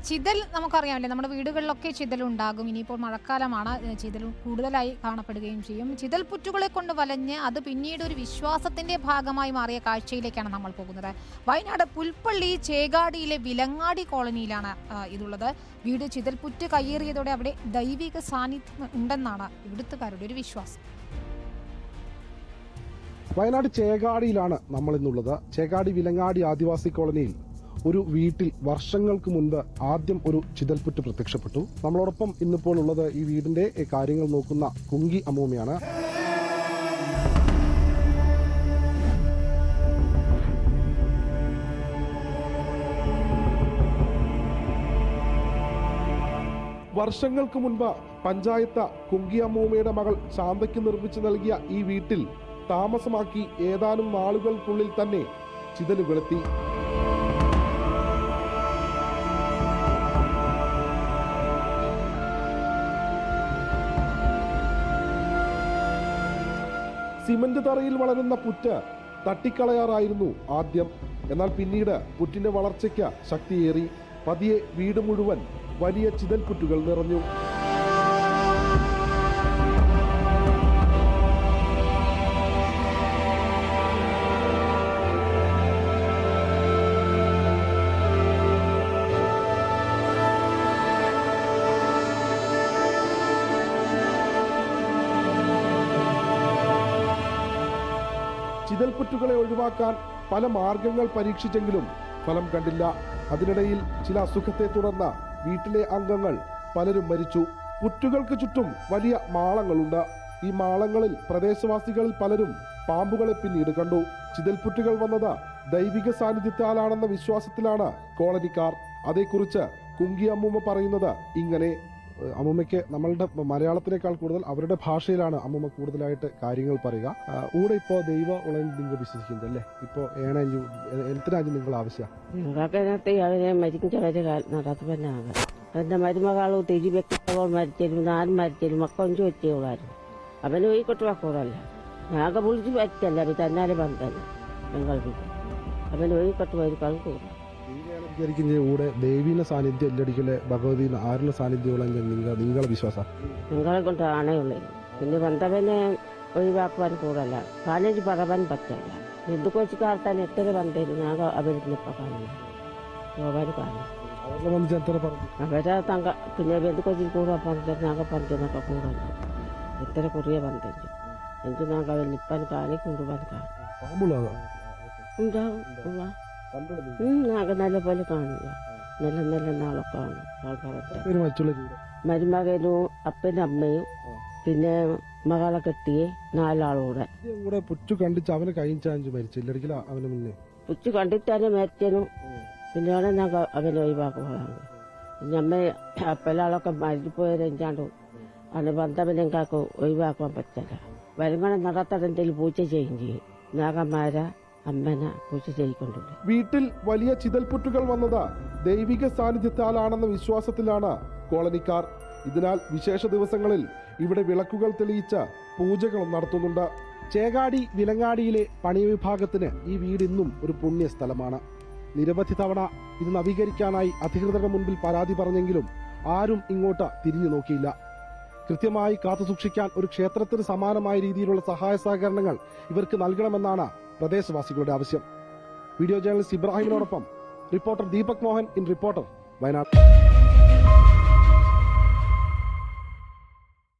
ചിതൽ നമുക്കറിയാമല്ലേ, നമ്മുടെ വീടുകളിലൊക്കെ ചിതലുണ്ടാകും. ഇനിയിപ്പോൾ മഴക്കാലമാണ്, ചിതൽ കൂടുതലായി കാണപ്പെടുകയും ചെയ്യും. ചിതൽ പുറ്റുകളെ കൊണ്ട് വലഞ്ഞ് അത് പിന്നീട് ഒരു വിശ്വാസത്തിന്റെ ഭാഗമായി മാറിയ കാഴ്ചയിലേക്കാണ് നമ്മൾ പോകുന്നത്. വയനാട് പുൽപ്പള്ളി ചേകാടിയിലെ വിലങ്ങാടി കോളനിയിലാണ് ഇതുള്ളത്. വീട് ചിതൽപുറ്റ് കയ്യേറിയതോടെ അവിടെ ദൈവിക സാന്നിധ്യം ഉണ്ടെന്നാണ് ഇവിടുത്തുകാരുടെ ഒരു വിശ്വാസം. വയനാട് ചേകാടിയിലാണ് നമ്മൾ ഇന്നുള്ളത്. ചേകാടി വിലങ്ങാടി ആദിവാസി കോളനിയിൽ ഒരു വീട്ടിൽ വർഷങ്ങൾക്ക് മുൻപ് ആദ്യം ഒരു ചിതൽപുറ്റ് പ്രത്യക്ഷപ്പെട്ടു. നമ്മളോടൊപ്പം ഇന്നിപ്പോൾ ഉള്ളത് ഈ വീടിന്റെ കാര്യങ്ങൾ നോക്കുന്ന കുങ്കി അമ്മൂമ്മയാണ്. വർഷങ്ങൾക്ക് മുൻപ് പഞ്ചായത്ത് കുങ്കി അമ്മൂമ്മയുടെ മകൾ ശാന്തയ്ക്ക് നിർമ്മിച്ചു നൽകിയ ഈ വീട്ടിൽ താമസമാക്കി ഏതാനും നാളുകൾക്കുള്ളിൽ തന്നെ ചിതലുകളെത്തി. സിമന്റ് തറയിൽ വളരുന്ന പുറ്റ് തട്ടിക്കളയാറായിരുന്നു ആദ്യം. എന്നാൽ പിന്നീട് പുറ്റിന്റെ വളർച്ചയ്ക്ക് ശക്തിയേറി. പതിയെ വീട് മുഴുവൻ വലിയ ചിതൽപുറ്റുകൾ നിറഞ്ഞു. ചിതൽപുറ്റുകളെ ഒഴിവാക്കാൻ പല മാർഗങ്ങൾ പരീക്ഷിച്ചെങ്കിലും ഫലം കണ്ടില്ല. അതിനിടയിൽ ചില അസുഖത്തെ തുടർന്ന് വീട്ടിലെ അംഗങ്ങൾ പലരും മരിച്ചു. പുറ്റുകൾക്ക് ചുറ്റും വലിയ മാളങ്ങളുണ്ട്. ഈ മാളങ്ങളിൽ പ്രദേശവാസികളിൽ പലരും പാമ്പുകളെ പിന്നീട് കണ്ടു. ചിതൽപുറ്റുകൾ വന്നത് ദൈവിക സാന്നിധ്യത്താലാണെന്ന വിശ്വാസത്തിലാണ് കോളനിക്കാർ. അതേക്കുറിച്ച് കുങ്കി അമ്മൂമ്മ പറയുന്നത് ഇങ്ങനെ. അമ്മൂമ്മയ്ക്ക് നമ്മളുടെ മലയാളത്തിനേക്കാൾ കൂടുതൽ അവരുടെ ഭാഷയിലാണ് അമ്മൂമ്മ കൂടുതലായിട്ട് കാര്യങ്ങൾ പറയുക. കൂടെ ഇപ്പോൾ ദൈവ ഉളയിൽ നിങ്ങൾ വിശ്വസിക്കുന്നതല്ലേ? ഇപ്പോൾ എന്തിനാണ് നിങ്ങൾ ആവശ്യം? അവരെ മരിക്കുന്നവരെ നടത്തുവാനാണ്. എന്റെ മരുമകളും തിരി വെക്കുമ്പോൾ മരിച്ചരും ഞാനും മരിച്ചരും മക്കളും ചോദിച്ചോളായിരുന്നു. അവന് പോയി കൊട്ടുവാക്കൂടല്ല ഞാനൊക്കെ വിളിച്ച് പറ്റല്ല അവ തന്നാലെ ബന്ധല്ല ഞങ്ങൾ അവന് പോയി കൊട്ടുപോയി കളുക്കൂടും. കൂടെ ദൈവീന സാന്നിധ്യം ഇല്ലടിക്കലെ ഭഗവതി ആരുടെ സാന്നിധ്യമുള്ള നിങ്ങളെ വിശ്വാസം നിങ്ങളെ കൊണ്ട് ആണയുള്ളത്. പിന്നെ ബന്ധവനെ ഒഴിവാക്കുവാൻ കൂടല്ല കാലേജ് പറവാൻ പറ്റല്ല. ഹിന്ദുക്കോച്ചിക്കാർത്താൻ എത്ര ബന്ധം ഞാൻ അവരിപ്പോ കാണില്ല പോകാൻ കാണില്ല. അവരെ തങ്ക പിന്നെ ബന്ധുക്കൊച്ചി കൂടെ പറഞ്ഞ ഞങ്ങൾ പറഞ്ഞൊക്കെ കൂടല്ല എത്ര കുറിയ ബന്ധം എനിക്ക് ഞങ്ങൾ അവർ നിപ്പാൻ കാണി കൊണ്ടുപോകാൻ കാണും ഉണ്ടാവും. നല്ല പോലെ കാണില്ല. നല്ല നല്ല നാളൊക്കെ കാണും. മരുമകനും അപ്പനും അമ്മയും പിന്നെ മകളെ കെട്ടിയെ 4 ആളൂടെ പുറ്റു കണ്ടിട്ട് അവനെ കഴിഞ്ഞു മരിച്ചില്ല. അവന് മുന്നേ പുച്ചു കണ്ടിട്ടാണ് മരിച്ചനും. പിന്നെയാണ് ഞാൻ അവനെ ഒഴിവാക്കുമ്പോഴാണ്. പിന്നെ അമ്മ അപ്പലാളൊക്കെ മരിപ്പോയാലും അവന് ബന്ധവനെങ്കാക്ക് ഒഴിവാക്കാൻ പറ്റില്ല. വരുമാനം നടത്തതെന്തെങ്കിലും പൂച്ച ചെയ്യും നാഗന്മാര അമ്മനെ പൂച്ച ചെയ്യിക്കൊണ്ടുണ്ട്. വീട്ടിൽ വലിയ ചിതൽപുറ്റുകൾ വന്നത് ദൈവിക സാന്നിധ്യത്താലാണെന്ന വിശ്വാസത്തിലാണ് കോളനിക്കാർ. ഇതിനാൽ വിശേഷ ദിവസങ്ങളിൽ ഇവിടെ വിളക്കുകൾ തെളിയിച്ച് പൂജകളും നടത്തുന്നുണ്ട്. ചേകാടി വിലങ്ങാടിയിലെ പണി വിഭാഗത്തിന് ഈ വീട് ഇന്നും ഒരു പുണ്യ സ്ഥലമാണ്. നിരവധി തവണ ഇത് നവീകരിക്കാനായി അധികൃതരുടെ മുൻപിൽ പരാതി പറഞ്ഞെങ്കിലും ആരും ഇങ്ങോട്ട് തിരിഞ്ഞു നോക്കിയില്ല. കൃത്യമായി കാത്തുസൂക്ഷിക്കാൻ ഒരു ക്ഷേത്രത്തിന് സമാനമായ രീതിയിലുള്ള സഹായ സഹകരണങ്ങൾ ഇവർക്ക് നൽകണമെന്നാണ് പ്രദേശവാസികളുടെ ആവശ്യം. വീഡിയോ ജേർണലിസ്റ്റ് ഇബ്രാഹിമിനോടൊപ്പം reporter Deepak Mohan in reporter Wayanad.